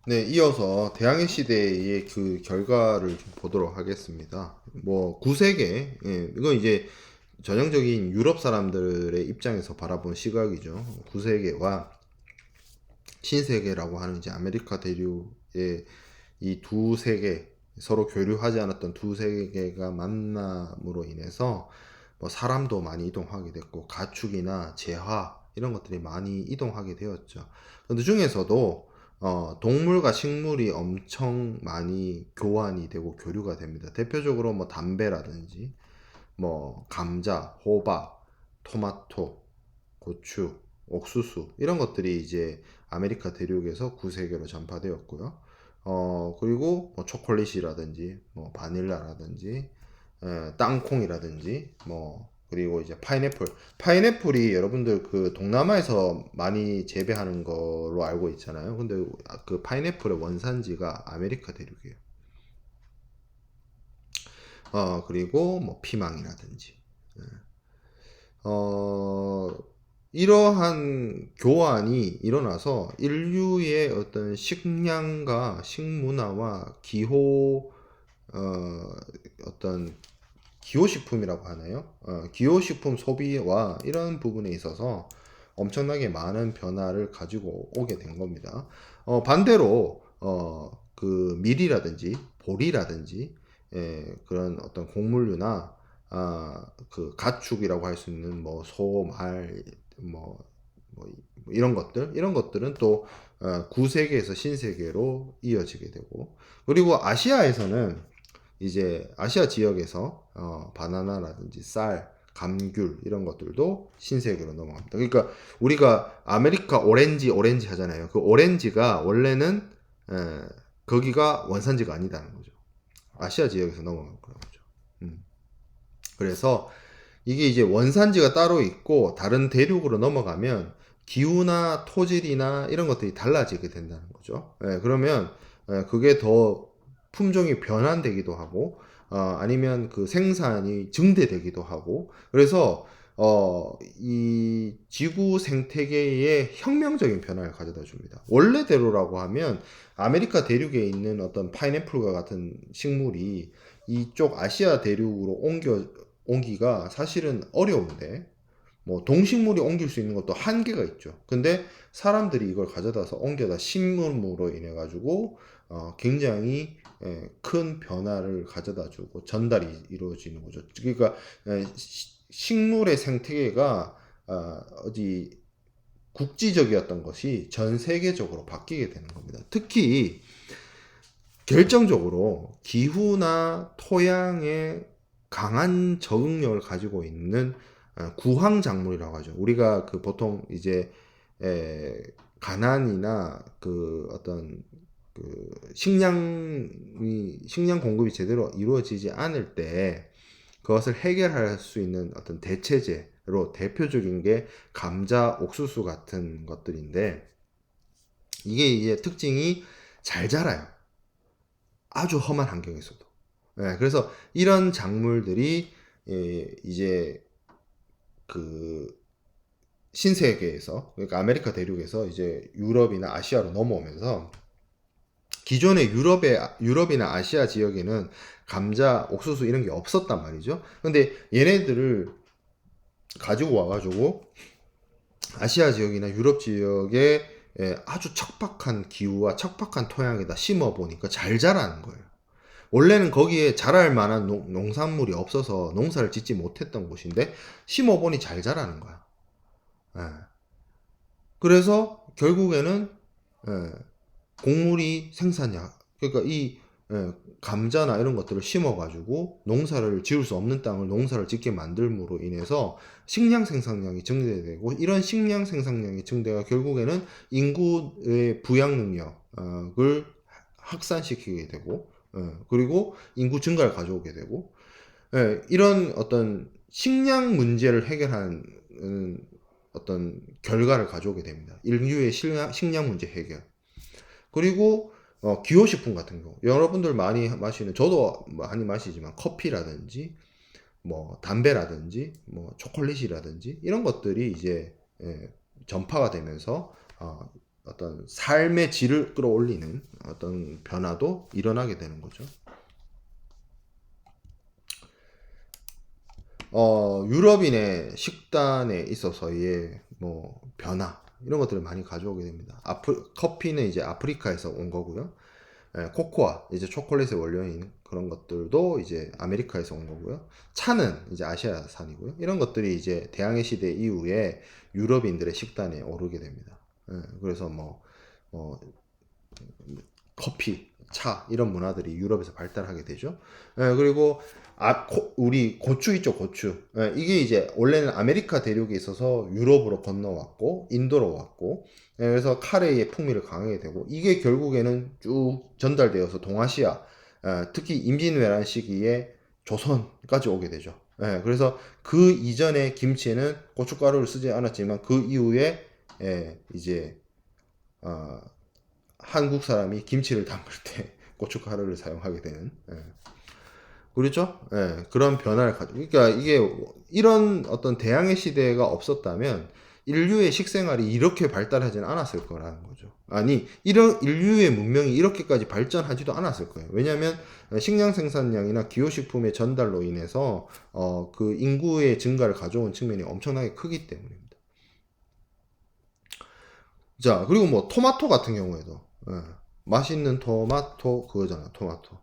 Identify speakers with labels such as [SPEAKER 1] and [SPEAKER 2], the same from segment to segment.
[SPEAKER 1] 네, 이어서 대항해 시대의 그 결과를 좀 보도록 하겠습니다. 뭐 구세계, 이건 이제 전형적인 유럽 사람들의 입장에서 바라본 시각이죠. 구세계와 신세계라고 하는 이제 아메리카 대륙의 이 두 세계, 서로 교류하지 않았던 두 세계가 만남으로 인해서 뭐 사람도 많이 이동하게 됐고 가축이나 재화 이런 것들이 많이 이동하게 되었죠. 근데 중에서도 동물과 식물이 엄청 많이 교환이 되고 교류가 됩니다. 대표적으로 뭐 담배라든지 뭐 감자, 호박, 토마토, 고추, 옥수수 이런 것들이 이제 아메리카 대륙에서 구세계로 전파되었고요. 그리고 뭐 초콜릿이라든지 뭐 바닐라라든지 땅콩이라든지 뭐 그리고 이제 파인애플이 여러분들 그 동남아에서 많이 재배하는 걸로 알고 있잖아요. 근데 그 파인애플의 원산지가 아메리카 대륙이에요. 그리고 뭐 피망이라든지 어, 이러한 교환이 일어나서 인류의 어떤 식량과 식문화와 어떤 기호식품이라고 하나요? 기호식품 소비와 이런 부분에 있어서 엄청나게 많은 변화를 가지고 오게 된 겁니다. 반대로 그 밀이라든지 보리라든지 그런 어떤 곡물류나 그 가축이라고 할 수 있는 뭐 소, 말, 뭐, 뭐 이런 것들은 또 구세계에서 신세계로 이어지게 되고 그리고 아시아에서는 이제 아시아 지역에서 바나나라든지 쌀, 감귤 이런 것들도 신세계로 넘어갑니다. 그러니까 우리가 아메리카 오렌지 하잖아요. 그 오렌지가 원래는 에, 거기가 원산지가 아니다는 거죠. 아시아 지역에서 넘어간 거죠. 음. 그래서 이게 이제 원산지가 따로 있고 다른 대륙으로 넘어가면 기후나 토질이나 이런 것들이 달라지게 된다는 거죠. 그러면 그게 더 품종이 변환되기도 하고 아니면 그 생산이 증대되기도 하고 그래서 이 지구 생태계에 혁명적인 변화를 가져다 줍니다. 원래대로라고 하면 아메리카 대륙에 있는 어떤 파인애플과 같은 식물이 이쪽 아시아 대륙으로 옮기가 사실은 어려운데 뭐 동식물이 옮길 수 있는 것도 한계가 있죠. 근데 사람들이 이걸 가져다서 옮겨다 심음으로 인해 가지고 굉장히 큰 변화를 가져다 주고 전달이 이루어지는 거죠. 그러니까 식물의 생태계가 어디 국지적이었던 것이 전 세계적으로 바뀌게 되는 겁니다. 특히 결정적으로 기후나 토양에 강한 적응력을 가지고 있는 구황작물이라고 하죠. 우리가 그 보통 이제 가난이나 그 어떤 그 식량 공급이 제대로 이루어지지 않을 때 그것을 해결할 수 있는 어떤 대체제로 대표적인 게 감자, 옥수수 같은 것들인데 이게 이제 특징이 잘 자라요. 아주 험한 환경에서도. 그래서 이런 작물들이 이제 그 신세계에서 그러니까 아메리카 대륙에서 이제 유럽이나 아시아로 넘어오면서 기존의 유럽이나 아시아 지역에는 감자, 옥수수 이런 게 없었단 말이죠. 근데 얘네들을 가지고 와가지고 아시아 지역이나 유럽 지역에 아주 척박한 기후와 척박한 토양에다 심어 보니까 잘 자라는 거예요. 원래는 거기에 자랄 만한 농산물이 없어서 농사를 짓지 못했던 곳인데 심어보니 잘 자라는 거야. 예. 그래서 결국에는 예, 곡물이 생산량 그러니까 이 감자나 이런 것들을 심어가지고 농사를 지을 수 없는 땅을 농사를 짓게 만들므로 인해서 식량 생산량이 증대되고 이런 식량 생산량의 증대가 결국에는 인구의 부양 능력을 확산시키게 되고 그리고 인구 증가를 가져오게 되고 이런 어떤 식량 문제를 해결하는 어떤 결과를 가져오게 됩니다. 인류의 식량 문제 해결. 그리고 기호식품 같은 경우 여러분들 많이 마시는 저도 많이 마시지만 커피라든지 뭐 담배라든지 뭐 초콜릿이라든지 이런 것들이 이제 전파가 되면서 어떤 삶의 질을 끌어올리는 어떤 변화도 일어나게 되는 거죠. 유럽인의 식단에 있어서의 뭐 변화 이런 것들을 많이 가져오게 됩니다. 커피는 이제 아프리카에서 온 거고요. 코코아 이제 초콜릿의 원료인 그런 것들도 이제 아메리카에서 온 거고요. 차는 이제 아시아산이고요. 이런 것들이 이제 대항해 시대 이후에 유럽인들의 식단에 오르게 됩니다. 그래서 뭐 커피, 차 이런 문화들이 유럽에서 발달하게 되죠. 그리고 우리 고추 있죠, 고추. 이게 이제 원래는 아메리카 대륙에 있어서 유럽으로 건너왔고 인도로 왔고, 그래서 카레의 풍미를 강하게 되고 이게 결국에는 쭉 전달되어서 동아시아, 특히 임진왜란 시기에 조선까지 오게 되죠. 그래서 그 이전에 김치에는 고춧가루를 쓰지 않았지만 그 이후에 이제 어, 한국 사람이 김치를 담글 때 고춧가루를 사용하게 되는, 그렇죠? 그런 변화를 그러니까 이게 이런 어떤 대항해 시대가 없었다면 인류의 식생활이 이렇게 발달하지는 않았을 거라는 거죠. 아니, 이런 인류의 문명이 이렇게까지 발전하지도 않았을 거예요. 왜냐하면 식량 생산량이나 기호식품의 전달로 인해서 그 인구의 증가를 가져온 측면이 엄청나게 크기 때문입니다. 자, 그리고 뭐 토마토 같은 경우에도 맛있는 토마토 그거잖아, 토마토.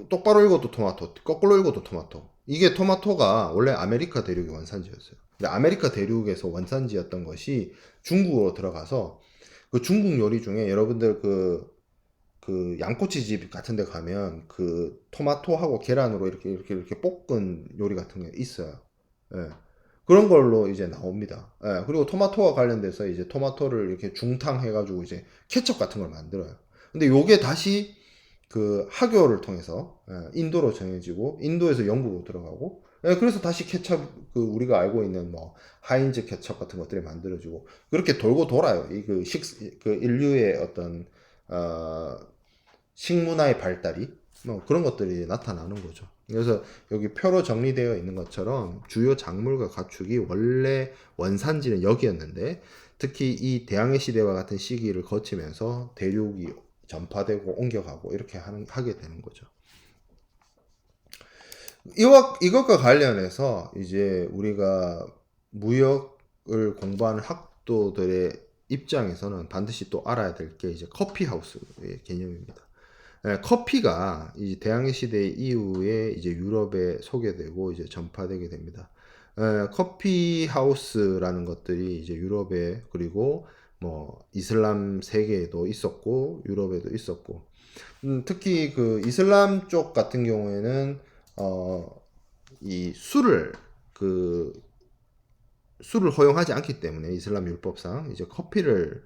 [SPEAKER 1] 똑바로 읽어도 토마토, 거꾸로 읽어도 토마토. 이게 토마토가 원래 아메리카 대륙의 원산지였어요. 근데 아메리카 대륙에서 원산지였던 것이 중국으로 들어가서 그 중국 요리 중에 여러분들 그 양꼬치집 같은 데 가면 그 토마토하고 계란으로 이렇게 볶은 요리 같은 게 있어요. 예. 그런 걸로 이제 나옵니다. 그리고 토마토와 관련돼서 이제 토마토를 이렇게 중탕해가지고 이제 케첩 같은 걸 만들어요. 근데 요게 다시 그 하교를 통해서 인도로 정해지고 인도에서 영국으로 들어가고, 그래서 다시 케첩 그 우리가 알고 있는 뭐 하인즈 케첩 같은 것들이 만들어지고 그렇게 돌고 돌아요. 그 인류의 어떤 어, 식문화의 발달이 뭐 그런 것들이 나타나는 거죠. 그래서 여기 표로 정리되어 있는 것처럼 주요 작물과 가축이 원래 원산지는 여기였는데 특히 이 대항해 시대와 같은 시기를 거치면서 대륙이 전파되고 옮겨가고 이렇게 하게 되는 거죠. 이것과 관련해서 이제 우리가 무역을 공부하는 학도들의 입장에서는 반드시 또 알아야 될 게 이제 커피 하우스의 개념입니다. 커피가 이 대항해 시대 이후에 이제 유럽에 소개되고 이제 전파되게 됩니다. 커피 하우스라는 것들이 이제 유럽에 그리고 뭐 이슬람 세계에도 있었고 유럽에도 있었고, 특히 그 이슬람 쪽 같은 경우에는 이 그 술을 허용하지 않기 때문에 이슬람 율법상 이제 커피를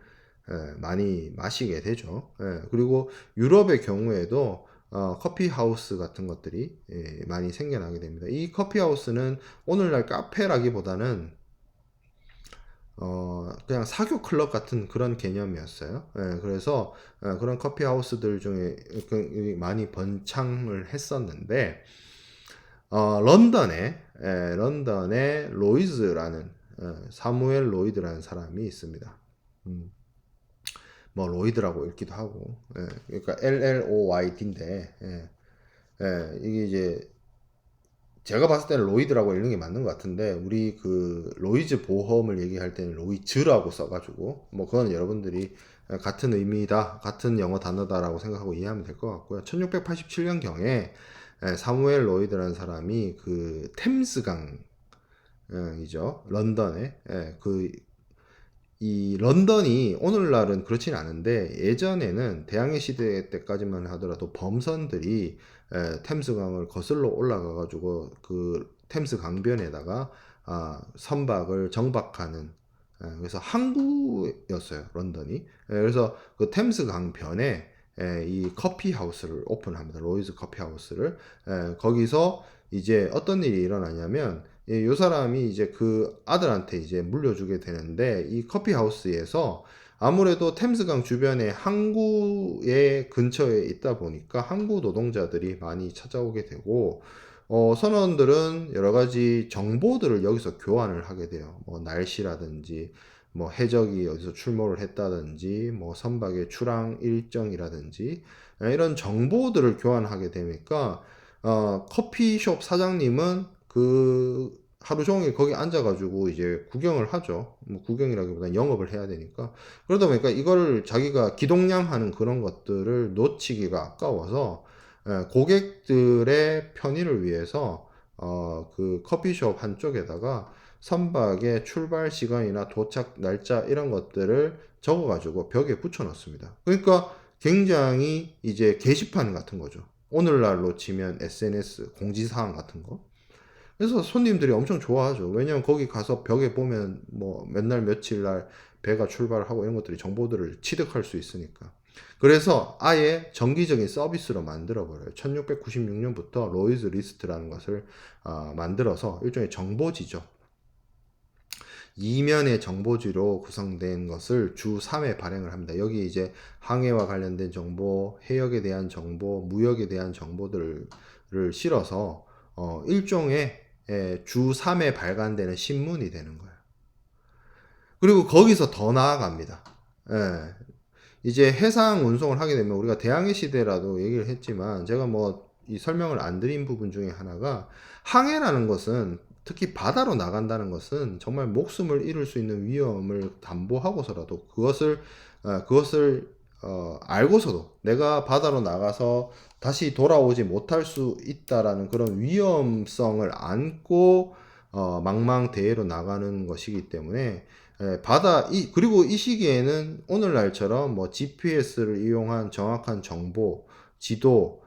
[SPEAKER 1] 많이 마시게 되죠. 그리고 유럽의 경우에도 커피 하우스 같은 것들이 많이 생겨나게 됩니다. 이 커피 하우스는 오늘날 카페라기보다는 그냥 사교 클럽 같은 그런 개념이었어요. 그래서 그런 커피 하우스들 중에 많이 번창을 했었는데 런던에 로이즈라는 사무엘 로이드라는 사람이 있습니다. 뭐 로이드라고 읽기도 하고, 그러니까 LLOYD인데, 이게 이제 제가 봤을 때는 로이드라고 읽는 게 맞는 것 같은데 우리 그 로이즈 보험을 얘기할 때는 로이즈라고 써가지고 뭐 그건 여러분들이 같은 의미다, 같은 영어 단어다라고 생각하고 이해하면 될 것 같고요. 1687년경에 사무엘 로이드라는 사람이 그 템스강이죠, 런던에, 이 런던이 오늘날은 그렇진 않은데 예전에는 대항해 시대 때까지만 하더라도 범선들이 템스강을 거슬러 올라가 가지고 그 템스 강변에다가 선박을 정박하는, 그래서 항구였어요 런던이. 그래서 그 템스 강변에 이 커피 하우스를 오픈합니다. 로이즈 커피 하우스를. 거기서 이제 어떤 일이 일어나냐면 요 사람이 이제 그 아들한테 이제 물려주게 되는데 이 커피 하우스에서 아무래도 템스강 주변에 항구의 근처에 있다 보니까 항구 노동자들이 많이 찾아오게 되고 선원들은 여러 가지 정보들을 여기서 교환을 하게 돼요. 뭐 날씨라든지, 뭐 해적이 어디서 출몰을 했다든지, 뭐 선박의 출항 일정이라든지, 이런 정보들을 교환하게 되니까, 커피숍 사장님은 그 하루 종일 거기 앉아가지고 이제 구경을 하죠. 뭐 구경이라기보다 영업을 해야 되니까. 그러다 보니까 이거를 자기가 기동량하는 그런 것들을 놓치기가 아까워서 고객들의 편의를 위해서 그 커피숍 한쪽에다가 선박의 출발 시간이나 도착 날짜 이런 것들을 적어가지고 벽에 붙여 놓습니다. 그러니까 굉장히 이제 게시판 같은 거죠. 오늘날로 치면 SNS 공지사항 같은 거. 그래서 손님들이 엄청 좋아하죠. 왜냐면 거기 가서 벽에 보면 뭐 몇날 며칠 날 배가 출발하고 이런 것들이 정보들을 취득할 수 있으니까. 그래서 아예 정기적인 서비스로 만들어 버려요. 1696년부터 로이즈 리스트라는 것을 만들어서 일종의 정보지죠. 이면의 정보지로 구성된 것을 주 3회 발행을 합니다. 여기 이제 항해와 관련된 정보, 해역에 대한 정보, 무역에 대한 정보들을 실어서 일종의 주 3회 발간되는 신문이 되는 거예요. 그리고 거기서 더 나아갑니다. 예, 이제 해상 운송을 하게 되면 우리가 대항해 시대라도 얘기를 했지만 제가 뭐 이 설명을 안 드린 부분 중에 하나가 항해라는 것은 특히 바다로 나간다는 것은 정말 목숨을 잃을 수 있는 위험을 담보하고서라도 그것을 알고서도 내가 바다로 나가서 다시 돌아오지 못할 수 있다라는 그런 위험성을 안고 망망대해로 나가는 것이기 때문에 그리고 이 시기에는 오늘날처럼 뭐 GPS를 이용한 정확한 정보, 지도,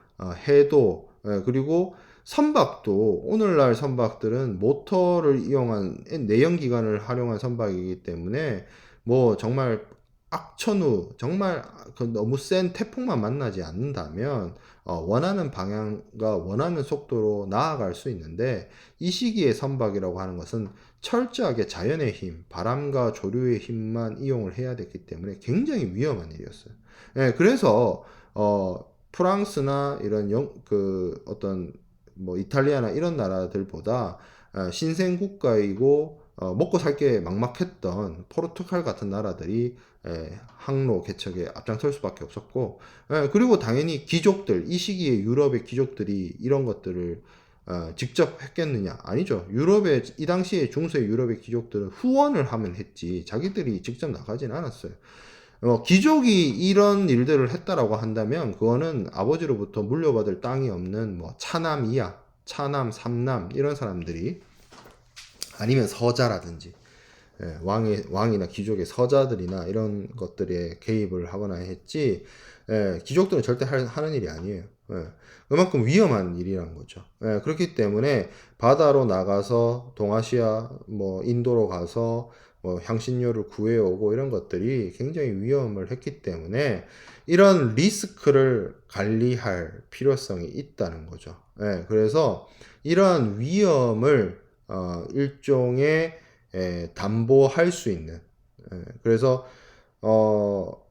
[SPEAKER 1] 해도, 그리고 선박도 오늘날 선박들은 모터를 이용한 내연기관을 활용한 선박이기 때문에 뭐 정말 악천후 정말 너무 센 태풍만 만나지 않는다면 원하는 방향과 원하는 속도로 나아갈 수 있는데 이 시기의 선박이라고 하는 것은 철저하게 자연의 힘, 바람과 조류의 힘만 이용을 해야 됐기 때문에 굉장히 위험한 일이었어요. 예, 그래서 프랑스나 이런 어떤 뭐 이탈리아나 이런 나라들보다 신생 국가이고 먹고 살 게 막막했던 포르투갈 같은 나라들이 항로 개척에 앞장설 수밖에 없었고, 그리고 당연히 귀족들, 이 시기에 유럽의 귀족들이 이런 것들을 직접 했겠느냐? 아니죠. 이 당시에 중세 유럽의 귀족들은 후원을 하면 했지, 자기들이 직접 나가진 않았어요. 귀족이 이런 일들을 했다라고 한다면, 그거는 아버지로부터 물려받을 땅이 없는 뭐 차남 이하, 차남, 삼남, 이런 사람들이, 아니면 서자라든지, 왕이나 귀족의 서자들이나 이런 것들에 개입을 하거나 했지, 귀족들은 절대 하는 일이 아니에요. 그만큼 위험한 일이라는 거죠. 그렇기 때문에 바다로 나가서 동아시아, 뭐 인도로 가서 뭐 향신료를 구해오고 이런 것들이 굉장히 위험을 했기 때문에 이런 리스크를 관리할 필요성이 있다는 거죠. 그래서 이러한 위험을 일종의 담보할 수 있는, 그래서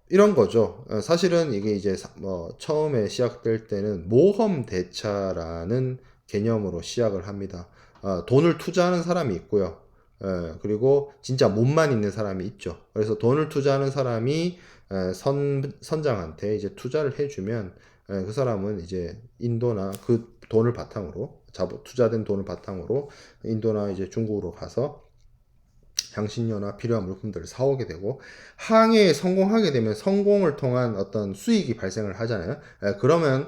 [SPEAKER 1] 이런 거죠. 사실은 이게 이제 처음에 시작될 때는 모험 대차라는 개념으로 시작을 합니다. 돈을 투자하는 사람이 있고요. 그리고 진짜 몸만 있는 사람이 있죠. 그래서 돈을 투자하는 사람이 선장한테 이제 투자를 해주면 그 사람은 이제 인도나 그 돈을 바탕으로 투자된 돈을 바탕으로 인도나 이제 중국으로 가서 향신료나 필요한 물품들을 사오게 되고, 항해에 성공하게 되면 성공을 통한 어떤 수익이 발생을 하잖아요. 그러면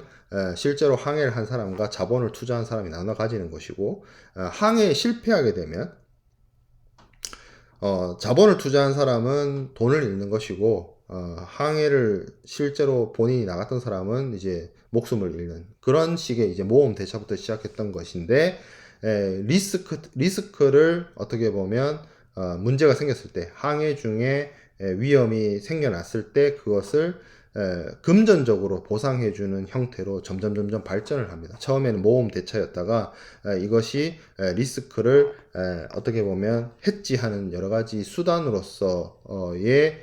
[SPEAKER 1] 실제로 항해를 한 사람과 자본을 투자한 사람이 나눠 가지는 것이고, 항해에 실패하게 되면 자본을 투자한 사람은 돈을 잃는 것이고, 항해를 실제로 본인이 나갔던 사람은 이제 목숨을 잃는 그런 식의 이제 모험 대차부터 시작했던 것인데, 리스크를 어떻게 보면 문제가 생겼을 때, 항해 중에 위험이 생겨났을 때 그것을 금전적으로 보상해주는 형태로 점점 발전을 합니다. 처음에는 모험 대차였다가 이것이 리스크를 어떻게 보면 해지하는 여러 가지 수단으로서의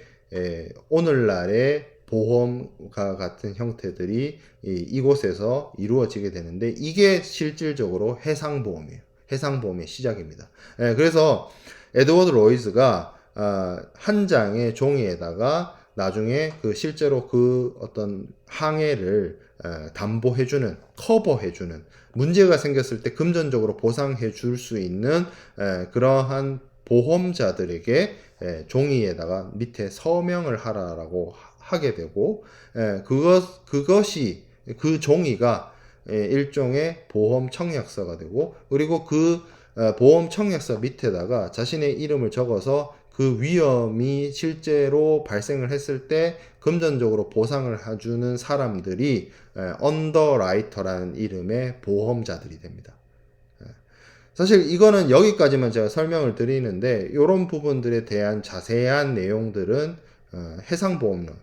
[SPEAKER 1] 오늘날의 보험과 같은 형태들이 이곳에서 이루어지게 되는데, 이게 실질적으로 해상보험이에요. 해상보험의 시작입니다. 그래서 에드워드 로이즈가 한 장의 종이에다가 나중에 그 실제로 그 어떤 항해를 담보해주는, 커버해주는, 문제가 생겼을 때 금전적으로 보상해 줄 수 있는 그러한 보험자들에게 종이에다가 밑에 서명을 하라라고 하게 되고, 그것이, 그 종이가 일종의 보험 청약서가 되고, 그리고 그 보험 청약서 밑에다가 자신의 이름을 적어서 그 위험이 실제로 발생을 했을 때 금전적으로 보상을 해주는 사람들이 언더라이터라는 이름의 보험자들이 됩니다. 사실 이거는 여기까지만 제가 설명을 드리는데, 이런 부분들에 대한 자세한 내용들은 해상보험론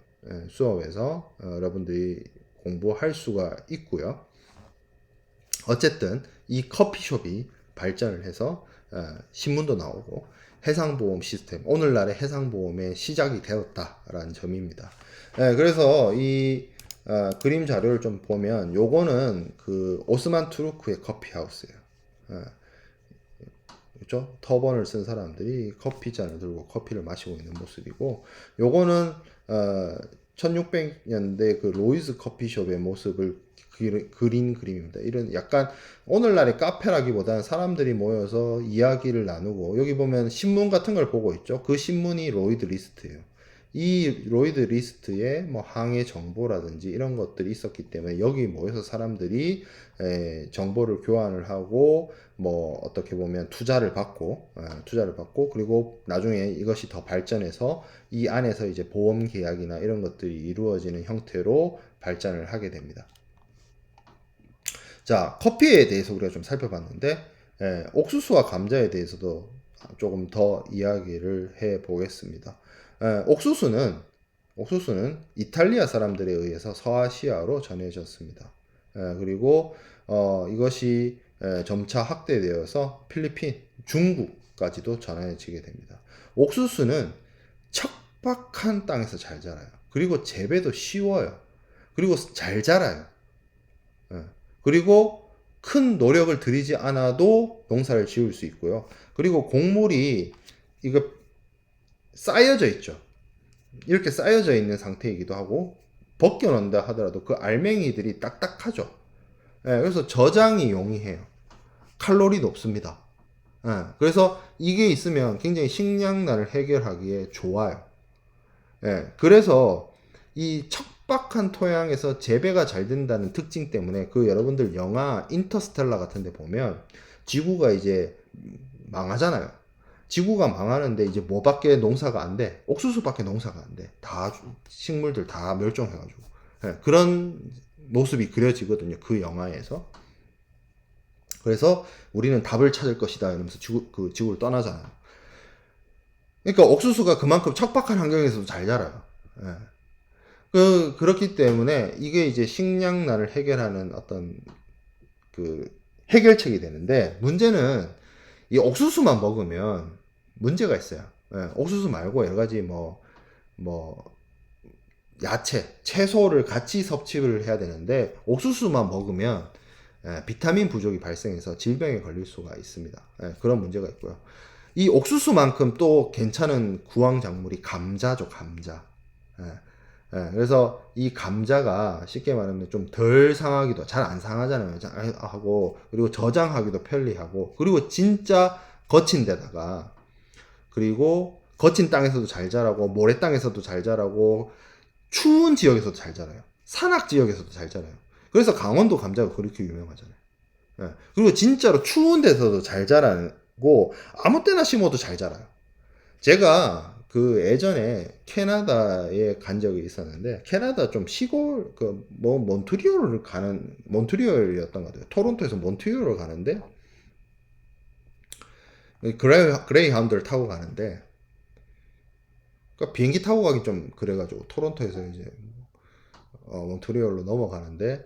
[SPEAKER 1] 수업에서 여러분들이 공부할 수가 있고요. 어쨌든 이 커피숍이 발전을 해서 신문도 나오고 해상보험 시스템, 오늘날의 해상보험의 시작이 되었다라는 점입니다. 그래서 이 그림 자료를 좀 보면, 요거는 그 오스만 투르크의 커피하우스예요. 그렇죠? 터번을 쓴 사람들이 커피잔을 들고 커피를 마시고 있는 모습이고, 요거는 1600년대 그 로이즈 커피숍의 모습을 그린 그림입니다. 이런 약간 오늘날의 카페라기보다는 사람들이 모여서 이야기를 나누고, 여기 보면 신문 같은 걸 보고 있죠. 그 신문이 로이드 리스트예요. 이 로이드 리스트에 뭐 항해 정보라든지 이런 것들이 있었기 때문에 여기 모여서 사람들이 정보를 교환을 하고, 뭐 어떻게 보면 투자를 받고 그리고 나중에 이것이 더 발전해서 이 안에서 이제 보험 계약이나 이런 것들이 이루어지는 형태로 발전을 하게 됩니다. 자, 커피에 대해서 우리가 좀 살펴봤는데, 옥수수와 감자에 대해서도 조금 더 이야기를 해 보겠습니다. 옥수수는 이탈리아 사람들에 의해서 서아시아로 전해졌습니다. 그리고 이것이 점차 확대되어서 필리핀, 중국까지도 전해지게 됩니다. 옥수수는 척박한 땅에서 잘 자라요. 그리고 재배도 쉬워요. 그리고 잘 자라요. 그리고 큰 노력을 들이지 않아도 농사를 지을 수 있고요. 그리고 곡물이 이거 쌓여져 있죠. 이렇게 쌓여져 있는 상태이기도 하고, 벗겨놓는다 하더라도 그 알맹이들이 딱딱하죠. 그래서 저장이 용이해요. 칼로리 높습니다. 그래서 이게 있으면 굉장히 식량난을 해결하기에 좋아요. 그래서 이 척박한 토양에서 재배가 잘 된다는 특징 때문에, 그 여러분들 영화 인터스텔라 같은 데 보면 지구가 이제 망하잖아요. 지구가 망하는데 이제 뭐밖에 농사가 안 돼? 옥수수밖에 농사가 안 돼. 다 식물들 다 멸종해가지고. 그런 모습이 그려지거든요, 그 영화에서. 그래서 우리는 답을 찾을 것이다 이러면서 지구를 떠나잖아요. 그러니까 옥수수가 그만큼 척박한 환경에서도 잘 자라요. 그렇기 때문에 이게 이제 식량난을 해결하는 어떤 그 해결책이 되는데, 문제는 이 옥수수만 먹으면 문제가 있어요. 옥수수 말고 여러 가지 뭐 야채, 채소를 같이 섭취를 해야 되는데, 옥수수만 먹으면 비타민 부족이 발생해서 질병에 걸릴 수가 있습니다. 그런 문제가 있고요. 이 옥수수만큼 또 괜찮은 구황작물이 감자죠, 감자. 그래서 이 감자가 쉽게 말하면 좀 덜 상하기도, 잘 안 상하잖아요. 하고, 그리고 저장하기도 편리하고, 그리고 진짜 거친 데다가, 그리고 거친 땅에서도 잘 자라고, 모래 땅에서도 잘 자라고, 추운 지역에서도 잘 자라요. 산악 지역에서도 잘 자라요. 그래서 강원도 감자가 그렇게 유명하잖아요. 그리고 진짜로 추운 데서도 잘 자라고, 아무 때나 심어도 잘 자라요. 제가 그 예전에 캐나다에 간 적이 있었는데, 캐나다 좀 시골, 몬트리올이었던 것 같아요. 토론토에서 몬트리올을 가는데, 그레이하운드를 타고 가는데, 그러니까 비행기 타고 가기 좀 그래가지고, 토론토에서 이제, 몬트리올로 넘어가는데,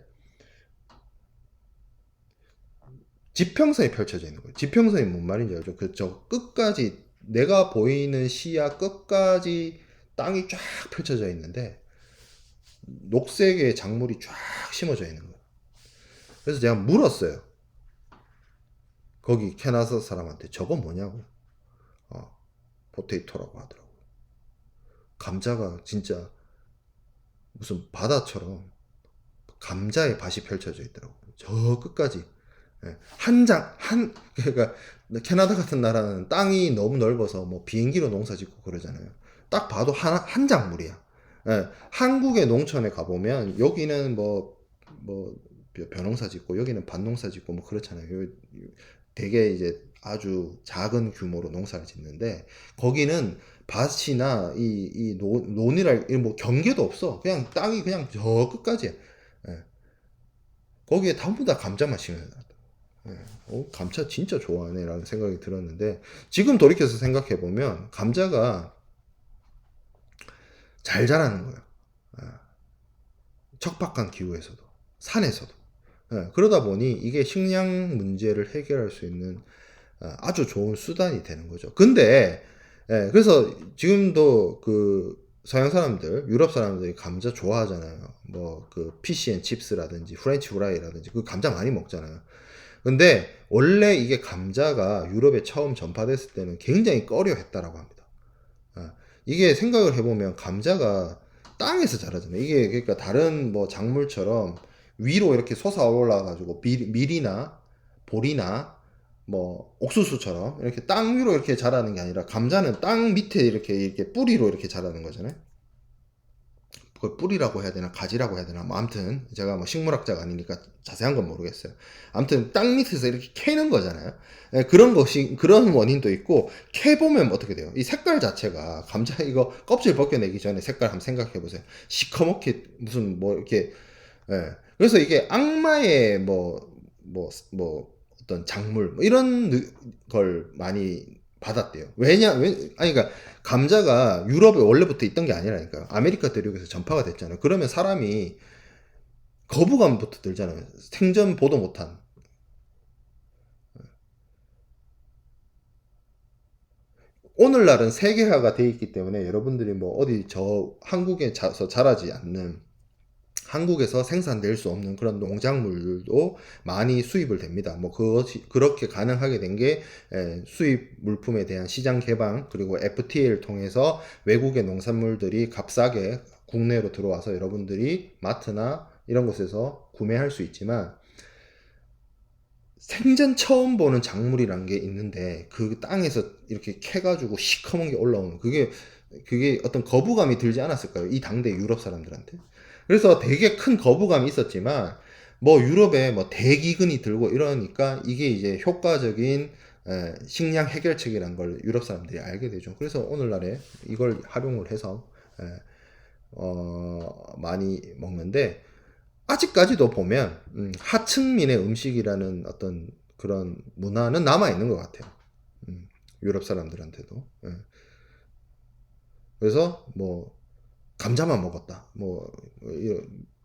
[SPEAKER 1] 지평선이 펼쳐져 있는 거예요. 지평선이 뭔 말인지 알죠? 저 끝까지, 내가 보이는 시야 끝까지 땅이 쫙 펼쳐져 있는데, 녹색의 작물이 쫙 심어져 있는 거예요. 그래서 제가 물었어요. 거기 캐나다 사람한테 저거 뭐냐고. 포테이토라고 하더라고요. 감자가 진짜 무슨 바다처럼 감자의 밭이 펼쳐져 있더라고요. 저 끝까지. 예, 그러니까 캐나다 같은 나라는 땅이 너무 넓어서 뭐 비행기로 농사 짓고 그러잖아요. 딱 봐도 한 작물이야. 예, 한국의 농촌에 가보면 여기는 뭐 벼농사 짓고 여기는 밭농사 짓고 뭐 그렇잖아요. 되게 이제 아주 작은 규모로 농사를 짓는데 거기는 밭이나 이 논이랄 뭐 경계도 없어. 그냥 땅이 그냥 저 끝까지야. 예. 거기에 전부 다 감자만 심어요. 예. 감자 진짜 좋아하네 라는 생각이 들었는데 지금 돌이켜서 생각해 보면 감자가 잘 자라는 거예요. 예. 척박한 기후에서도 산에서도. 예. 그러다 보니 이게 식량 문제를 해결할 수 있는 아주 좋은 수단이 되는 거죠. 근데 그래서 지금도 그 서양 사람들, 유럽 사람들이 감자 좋아하잖아요. 뭐 그 피시앤칩스라든지 프렌치 후라이라든지 그 감자 많이 먹잖아요. 근데 원래 이게 감자가 유럽에 처음 전파됐을 때는 굉장히 꺼려했다라고 합니다. 이게 생각을 해보면 감자가 땅에서 자라잖아요. 이게 그러니까 다른 뭐 작물처럼 위로 이렇게 솟아 올라가지고 밀이나 보리나 뭐 옥수수처럼 이렇게 땅 위로 이렇게 자라는 게 아니라 감자는 땅 밑에 이렇게 뿌리로 이렇게 자라는 거잖아요. 그걸 뿌리라고 해야 되나 가지라고 해야 되나 뭐 아무튼 제가 뭐 식물학자가 아니니까 자세한 건 모르겠어요. 아무튼 땅 밑에서 이렇게 캐는 거잖아요. 그런 원인도 있고 캐 보면 뭐 어떻게 돼요? 이 색깔 자체가 감자 이거 껍질 벗겨내기 전에 색깔 한번 생각해 보세요. 시커멓게 무슨 뭐 이렇게 그래서 이게 악마의 뭐 어떤 작물 뭐 이런 걸 많이 받았대요. 아니 그러니까 감자가 유럽에 원래부터 있던 게 아니라니까요. 아메리카 대륙에서 전파가 됐잖아요. 그러면 사람이 거부감부터 들잖아요. 생전 보도 못한. 오늘날은 세계화가 돼 있기 때문에 여러분들이 뭐 어디 저 한국에 자라지 않는 한국에서 생산될 수 없는 그런 농작물도 많이 수입을 됩니다. 뭐 그것이 그렇게 가능하게 된 게 수입 물품에 대한 시장 개방 그리고 FTA를 통해서 외국의 농산물들이 값싸게 국내로 들어와서 여러분들이 마트나 이런 곳에서 구매할 수 있지만 생전 처음 보는 작물이란 게 있는데 그 땅에서 이렇게 캐가지고 시커먼 게 올라오는 그게 어떤 거부감이 들지 않았을까요? 이 당대 유럽 사람들한테. 그래서 되게 큰 거부감이 있었지만 뭐 유럽에 뭐 대기근이 들고 이러니까 이게 이제 효과적인 식량 해결책이란 걸 유럽 사람들이 알게 되죠. 그래서 오늘날에 이걸 활용을 해서 많이 먹는데 아직까지도 보면 하층민의 음식이라는 어떤 그런 문화는 남아 있는 것 같아요. 유럽 사람들한테도. 그래서 뭐 감자만 먹었다. 뭐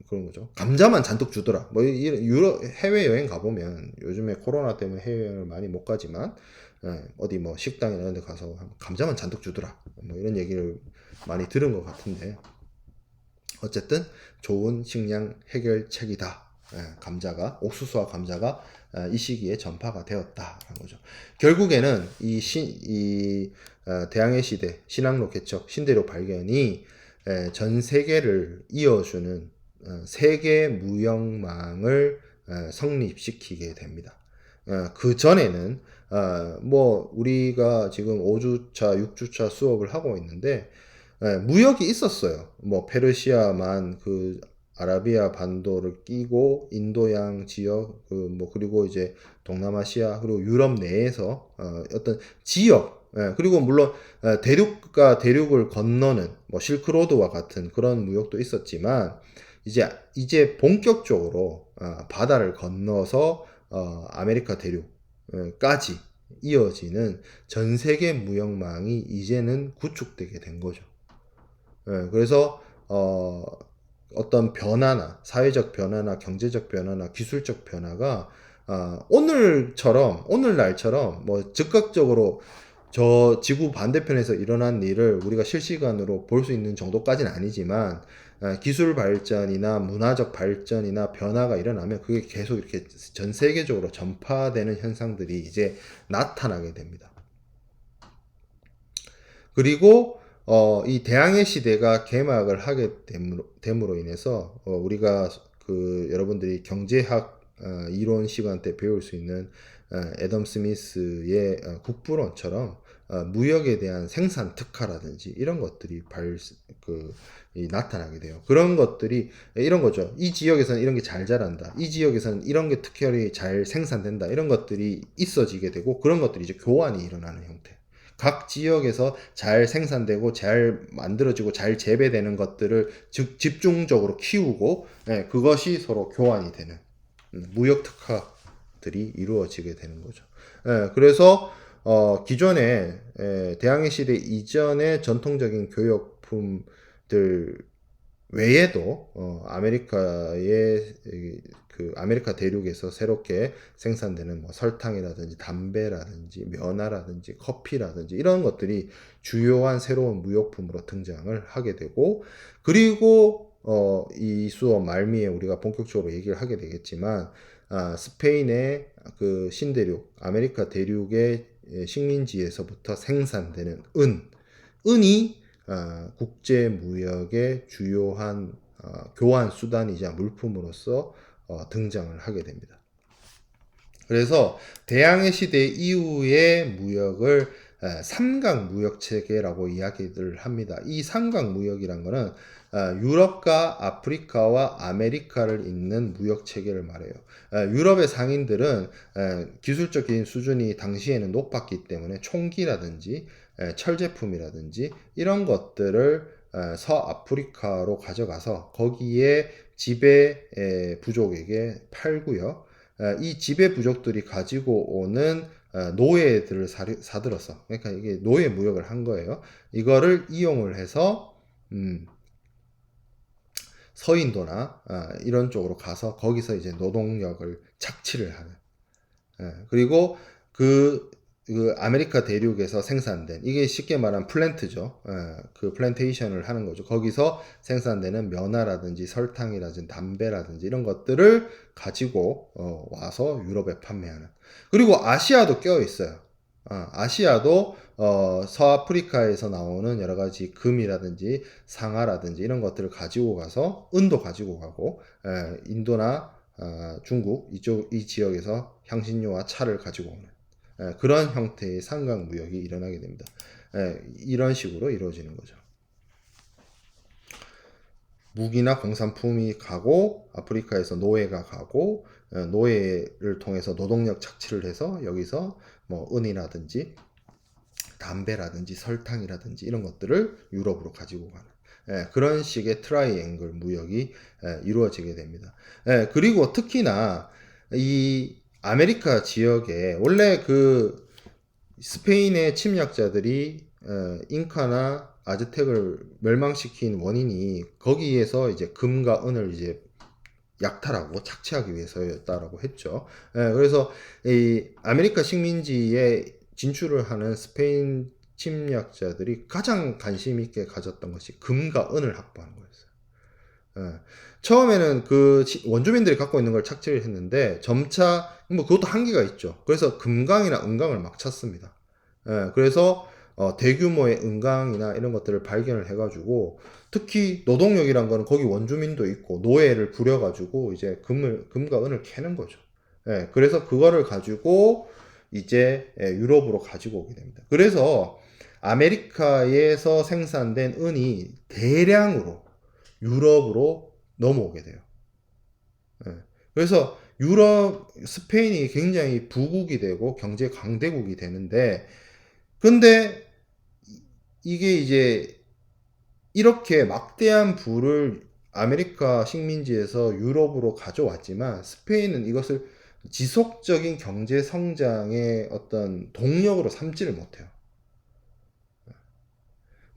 [SPEAKER 1] 그런 거죠. 감자만 잔뜩 주더라. 뭐 유럽 해외 여행 가보면 요즘에 코로나 때문에 해외 여행을 많이 못 가지만 어디 뭐 식당이나 이런 데 가서 감자만 잔뜩 주더라. 뭐 이런 얘기를 많이 들은 것 같은데 어쨌든 좋은 식량 해결책이다. 감자가 옥수수와 감자가 이 시기에 전파가 되었다라는 거죠. 결국에는 이 대항해 시대 신항로 개척 신대륙 발견이 전 세계를 이어주는 세계 무역망을 성립시키게 됩니다. 그 전에는 뭐 우리가 지금 5주차, 6주차 수업을 하고 있는데 무역이 있었어요. 뭐 페르시아만 그 아라비아 반도를 끼고 인도양 지역 뭐 그리고 이제 동남아시아 그리고 유럽 내에서 어떤 지역 그리고 물론 대륙과 대륙을 건너는 뭐 실크로드와 같은 그런 무역도 있었지만 이제 본격적으로 바다를 건너서 아메리카 대륙까지 이어지는 전 세계 무역망이 이제는 구축되게 된 거죠. 그래서 어떤 변화나 사회적 변화나 경제적 변화나 기술적 변화가 오늘날처럼 뭐 즉각적으로 저 지구 반대편에서 일어난 일을 우리가 실시간으로 볼 수 있는 정도까지는 아니지만 기술 발전이나 문화적 발전이나 변화가 일어나면 그게 계속 이렇게 전 세계적으로 전파되는 현상들이 이제 나타나게 됩니다. 그리고 이 대항해 시대가 개막을 하게 됨으로 인해서 우리가 그 여러분들이 경제학 이론 시간 때 배울 수 있는 애덤 스미스의 국부론처럼 무역에 대한 생산 특화라든지 이런 것들이 나타나게 돼요. 그런 것들이 이런 거죠. 이 지역에서는 이런 게 잘 자란다. 이 지역에서는 이런 게 특별히 잘 생산된다. 이런 것들이 있어지게 되고 그런 것들이 이제 교환이 일어나는 형태. 각 지역에서 잘 생산되고 잘 만들어지고 잘 재배되는 것들을 집중적으로 키우고 그것이 서로 교환이 되는 무역 특화들이 이루어지게 되는 거죠. 그래서 기존에 대항해 시대 이전의 전통적인 교역품들 외에도 아메리카의 그 아메리카 대륙에서 새롭게 생산되는 뭐 설탕이라든지 담배라든지 면화라든지 커피라든지 이런 것들이 주요한 새로운 무역품으로 등장을 하게 되고 그리고 이 수업 말미에 우리가 본격적으로 얘기를 하게 되겠지만 스페인의 그 신대륙 아메리카 대륙의 식민지에서부터 생산되는 은이 국제 무역의 주요한 교환 수단이자 물품으로서 등장을 하게 됩니다. 그래서 대항해 시대 이후의 무역을 삼각 무역 체계라고 이야기를 합니다. 이 삼각 무역이란 거는 유럽과 아프리카와 아메리카를 잇는 무역 체계를 말해요. 유럽의 상인들은 기술적인 수준이 당시에는 높았기 때문에 총기라든지 철제품이라든지 이런 것들을 서아프리카로 가져가서 거기에 지배 부족에게 팔고요. 이 지배 부족들이 가지고 오는 노예들을 사들어서 그러니까 이게 노예 무역을 한 거예요. 이거를 이용을 해서 서인도나 이런 쪽으로 가서 거기서 이제 노동력을 착취를 하는 그리고 그 아메리카 대륙에서 생산된 이게 쉽게 말하면 플랜트죠. 그 플랜테이션을 하는 거죠. 거기서 생산되는 면화라든지 설탕이라든지 담배라든지 이런 것들을 가지고 와서 유럽에 판매하는. 그리고 아시아도 껴 있어요. 아시아도 서아프리카에서 나오는 여러 가지 금이라든지 상아라든지 이런 것들을 가지고 가서 은도 가지고 가고 인도나 중국 이 지역에서 향신료와 차를 가지고 오는 그런 형태의 삼각 무역이 일어나게 됩니다. 이런 식으로 이루어지는 거죠. 무기나 공산품이 가고 아프리카에서 노예가 가고 노예를 통해서 노동력 착취를 해서 여기서 뭐 은이라든지 담배라든지 설탕이라든지 이런 것들을 유럽으로 가지고 가는 그런 식의 트라이앵글 무역이 이루어지게 됩니다. 그리고 특히나 이 아메리카 지역에 원래 그 스페인의 침략자들이 잉카나 아즈텍을 멸망시킨 원인이 거기에서 이제 금과 은을 이제 약탈하고 착취하기 위해서였다라고 했죠. 그래서 이 아메리카 식민지에 진출을 하는 스페인 침략자들이 가장 관심 있게 가졌던 것이 금과 은을 확보하는 거였어요. 처음에는 그 원주민들이 갖고 있는 걸 착취를 했는데 점차 뭐 그것도 한계가 있죠. 그래서 금강이나 은강을 막 찾습니다. 그래서 대규모의 은강이나 이런 것들을 발견을 해가지고 특히 노동력이란 거는 거기 원주민도 있고 노예를 부려가지고 이제 금과 은을 캐는 거죠. 그래서 그거를 가지고 이제 유럽으로 가지고 오게 됩니다. 그래서 아메리카에서 생산된 은이 대량으로 유럽으로 넘어오게 돼요. 그래서 스페인이 굉장히 부국이 되고 경제 강대국이 되는데 근데 이게 이제 이렇게 막대한 부를 아메리카 식민지에서 유럽으로 가져왔지만 스페인은 이것을 지속적인 경제 성장의 어떤 동력으로 삼지를 못해요.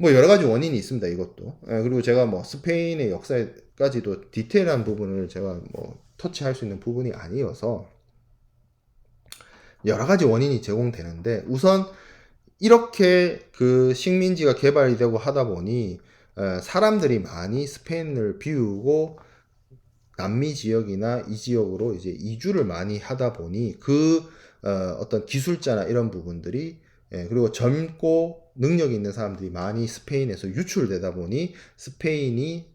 [SPEAKER 1] 뭐 여러 가지 원인이 있습니다. 이것도. 그리고 제가 뭐 스페인의 역사까지도 디테일한 부분을 제가 뭐 터치할 수 있는 부분이 아니어서 여러 가지 원인이 제공되는데 우선 이렇게 그 식민지가 개발이 되고 하다 보니 사람들이 많이 스페인을 비우고 남미 지역이나 이 지역으로 이제 이주를 많이 하다 보니 그 어떤 기술자나 이런 부분들이 그리고 젊고 능력 있는 사람들이 많이 스페인에서 유출되다 보니 스페인이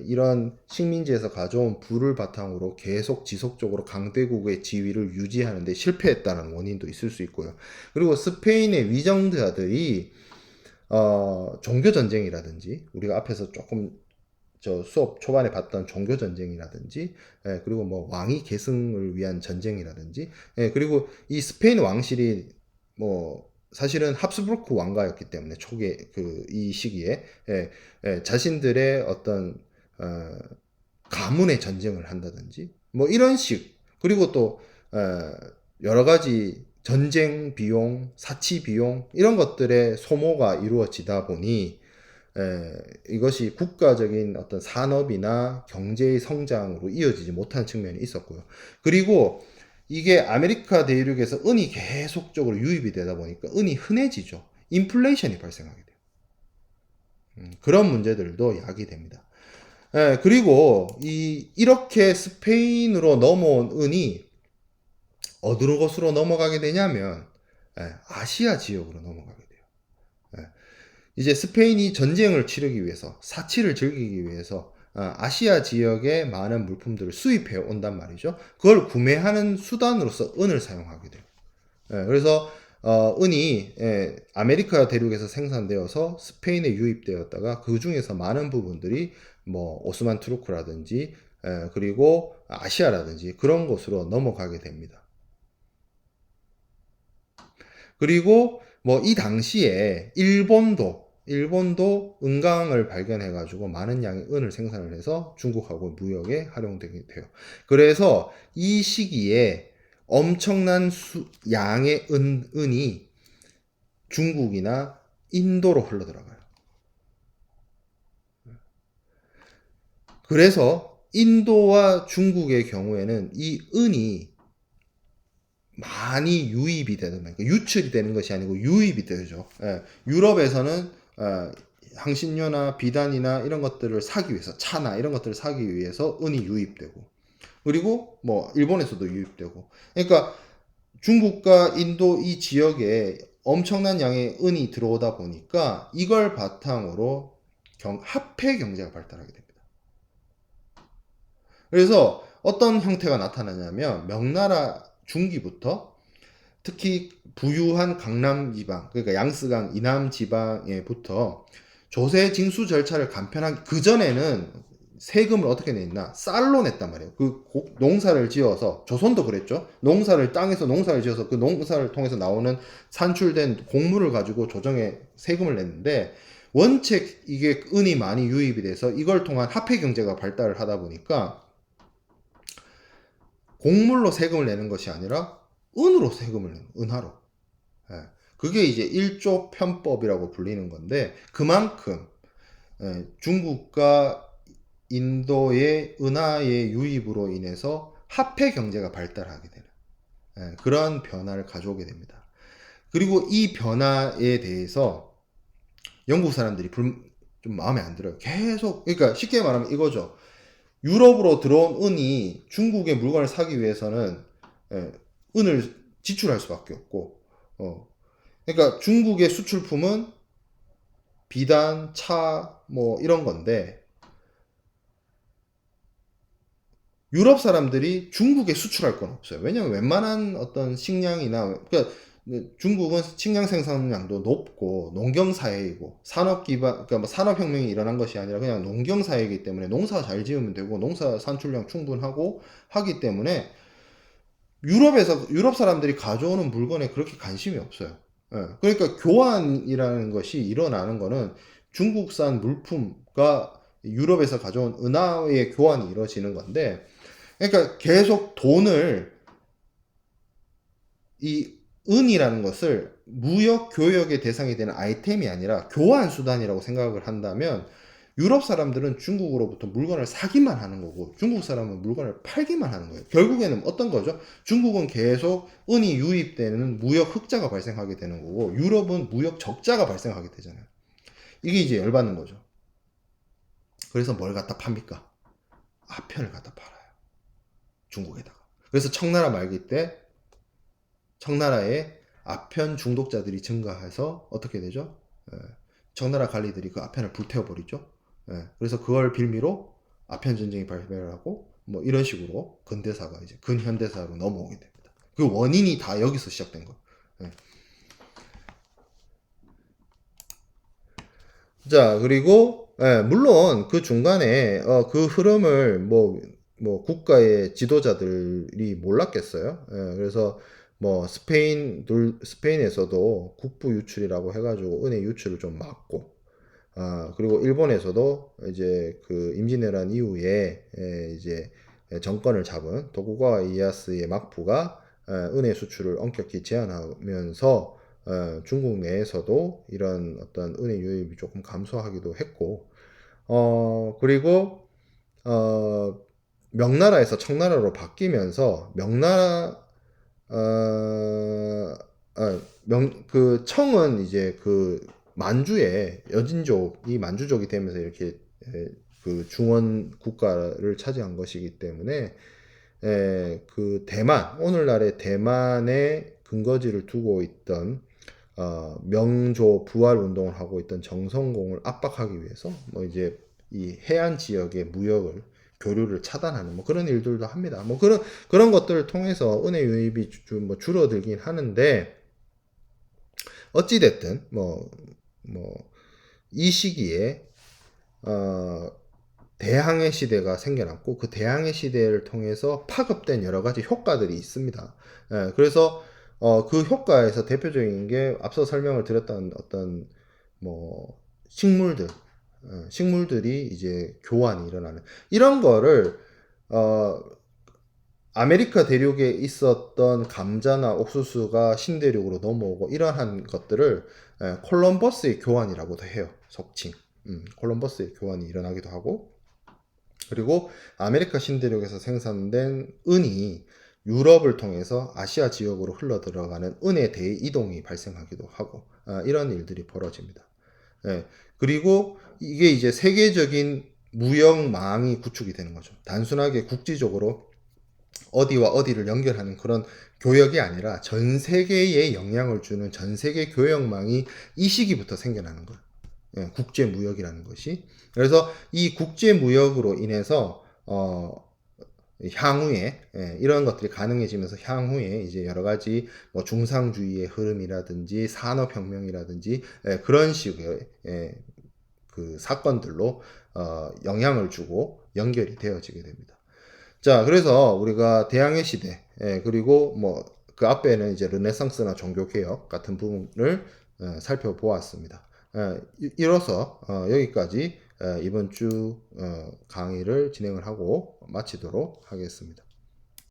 [SPEAKER 1] 이런 식민지에서 가져온 부를 바탕으로 계속 지속적으로 강대국의 지위를 유지하는데 실패했다는 원인도 있을 수 있고요. 그리고 스페인의 위정자들이 종교 전쟁이라든지 우리가 앞에서 조금 저 수업 초반에 봤던 종교 전쟁이라든지 그리고 뭐 왕위 계승을 위한 전쟁이라든지 그리고 이 스페인 왕실이 뭐 사실은 합스부르크 왕가였기 때문에 초기에 이 시기에 자신들의 어떤 가문의 전쟁을 한다든지 뭐 이런 식 그리고 또 여러 가지 전쟁 비용, 사치 비용 이런 것들의 소모가 이루어지다 보니 이것이 국가적인 어떤 산업이나 경제의 성장으로 이어지지 못한 측면이 있었고요. 그리고 이게 아메리카 대륙에서 은이 계속적으로 유입이 되다 보니까 은이 흔해지죠. 인플레이션이 발생하게 돼요. 그런 문제들도 야기됩니다. 그리고 이렇게 스페인으로 넘어온 은이 어느 곳으로 넘어가게 되냐면 아시아 지역으로 넘어가게 돼요. 이제 스페인이 전쟁을 치르기 위해서 사치를 즐기기 위해서 아시아 지역에 많은 물품들을 수입해 온단 말이죠. 그걸 구매하는 수단으로서 은을 사용하게 돼요. 그래서 은이 아메리카 대륙에서 생산되어서 스페인에 유입되었다가 그 중에서 많은 부분들이 뭐 오스만 투르크라든지 그리고 아시아라든지 그런 곳으로 넘어가게 됩니다. 그리고 뭐 이 당시에 일본도 은강을 발견해 가지고 많은 양의 은을 생산을 해서 중국하고 무역에 활용되게 돼요. 그래서 이 시기에 엄청난 양의 은이 중국이나 인도로 흘러 들어가요. 그래서 인도와 중국의 경우에는 이 은이 많이 유입이 되는, 그러니까 유출이 되는 것이 아니고 유입이 되죠. 유럽에서는 향신료나 비단이나 이런 것들을 사기 위해서, 차나 이런 것들을 사기 위해서 은이 유입되고, 그리고 뭐 일본에서도 유입되고, 그러니까 중국과 인도 이 지역에 엄청난 양의 은이 들어오다 보니까 이걸 바탕으로 화폐 경제가 발달하게 됩니다. 그래서 어떤 형태가 나타나냐면 명나라 중기부터 특히 부유한 강남 지방, 그러니까 양스강 이남 지방에부터 조세 징수 절차를 간편하게, 그전에는 세금을 어떻게 냈나? 쌀로 냈단 말이에요. 농사를 지어서, 조선도 그랬죠. 땅에서 농사를 지어서 그 농사를 통해서 나오는 산출된 곡물을 가지고 조정에 세금을 냈는데, 원체 이게 은이 많이 유입이 돼서 이걸 통한 화폐 경제가 발달을 하다 보니까 곡물로 세금을 내는 것이 아니라 은으로 세금을 내는, 은화로. 그게 이제 1조 편법이라고 불리는 건데, 그만큼 중국과 인도의 은화의 유입으로 인해서 화폐 경제가 발달하게 되는 그런 변화를 가져오게 됩니다. 그리고 이 변화에 대해서 영국 사람들이 좀 마음에 안 들어요. 계속, 그러니까 쉽게 말하면 이거죠. 유럽으로 들어온 은이 중국의 물건을 사기 위해서는 은을 지출할 수밖에 없고, 그러니까 중국의 수출품은 비단, 차, 뭐 이런 건데, 유럽 사람들이 중국에 수출할 건 없어요. 왜냐면 웬만한 어떤 식량이나, 그러니까 중국은 식량 생산량도 높고 농경 사회이고 산업 기반, 그러니까 뭐 산업혁명이 일어난 것이 아니라 그냥 농경 사회이기 때문에 농사 잘 지으면 되고 농사 산출량 충분하고 하기 때문에 유럽 사람들이 가져오는 물건에 그렇게 관심이 없어요. 그러니까 교환이라는 것이 일어나는 거는 중국산 물품과 유럽에서 가져온 은화의 교환이 이루어지는 건데, 그러니까 계속 돈을, 이 은이라는 것을 무역 교역의 대상이 되는 아이템이 아니라 교환 수단이라고 생각을 한다면, 유럽 사람들은 중국으로부터 물건을 사기만 하는 거고 중국 사람은 물건을 팔기만 하는 거예요. 결국에는 어떤 거죠? 중국은 계속 은이 유입되는 무역 흑자가 발생하게 되는 거고 유럽은 무역 적자가 발생하게 되잖아요. 이게 이제 열받는 거죠. 그래서 뭘 갖다 팝니까? 아편을 갖다 팔아요. 중국에다가. 그래서 청나라 말기 때 청나라에 아편 중독자들이 증가해서 어떻게 되죠? 청나라 관리들이 그 아편을 불태워버리죠. 그래서 그걸 빌미로 아편 전쟁이 발생을 하고 뭐 이런 식으로 근대사가 이제 근현대사로 넘어오게 됩니다. 그 원인이 다 여기서 시작된 거예요. 자, 그리고 물론 그 중간에 그 흐름을 뭐 국가의 지도자들이 몰랐겠어요. 그래서 뭐 스페인에서도 국부 유출이라고 해가지고 은혜 유출을 좀 막고, 그리고 일본에서도 이제 그 임진왜란 이후에 이제 정권을 잡은 도쿠가와 이에야스의 막부가 은혜 수출을 엄격히 제한하면서 중국 내에서도 이런 어떤 은혜 유입이 조금 감소하기도 했고, 그리고 명나라에서 청나라로 바뀌면서 명나라 그 청은 이제 그 만주의 여진족이 만주족이 되면서 이렇게 그 중원 국가를 차지한 것이기 때문에 그 대만, 오늘날의 대만의 근거지를 두고 있던 명조 부활 운동을 하고 있던 정성공을 압박하기 위해서 뭐 이제 이 해안 지역의 무역을 교류를 차단하는 뭐 그런 일들도 합니다. 뭐 그런 것들을 통해서 은혜 유입이 뭐 줄어들긴 하는데, 어찌 됐든 뭐 이 시기에 대항해 시대가 생겨났고, 그 대항해 시대를 통해서 파급된 여러 가지 효과들이 있습니다. 그래서 그 효과에서 대표적인 게 앞서 설명을 드렸던 어떤 뭐 식물들이 이제 교환이 일어나는 이런 거를 아메리카 대륙에 있었던 감자나 옥수수가 신대륙으로 넘어오고 이러한 것들을 콜럼버스의 교환이라고도 해요. 속칭. 콜럼버스의 교환이 일어나기도 하고, 그리고 아메리카 신대륙에서 생산된 은이 유럽을 통해서 아시아 지역으로 흘러 들어가는 은의 대이동이 발생하기도 하고, 이런 일들이 벌어집니다. 그리고 이게 이제 세계적인 무역망이 구축이 되는 거죠. 단순하게 국지적으로 어디와 어디를 연결하는 그런 교역이 아니라 전 세계에 영향을 주는 전 세계 교역망이 이 시기부터 생겨나는 거예요. 국제 무역이라는 것이. 그래서 이 국제 무역으로 인해서 향후에 이런 것들이 가능해지면서 향후에 이제 여러 가지 뭐 중상주의의 흐름이라든지 산업혁명이라든지 그런 식의 그 사건들로 영향을 주고 연결이 되어지게 됩니다. 자, 그래서 우리가 대항해 시대, 그리고 뭐 그 앞에는 이제 르네상스나 종교개혁 같은 부분을 살펴보았습니다. 이로써 여기까지 이번 주 강의를 진행을 하고 마치도록 하겠습니다.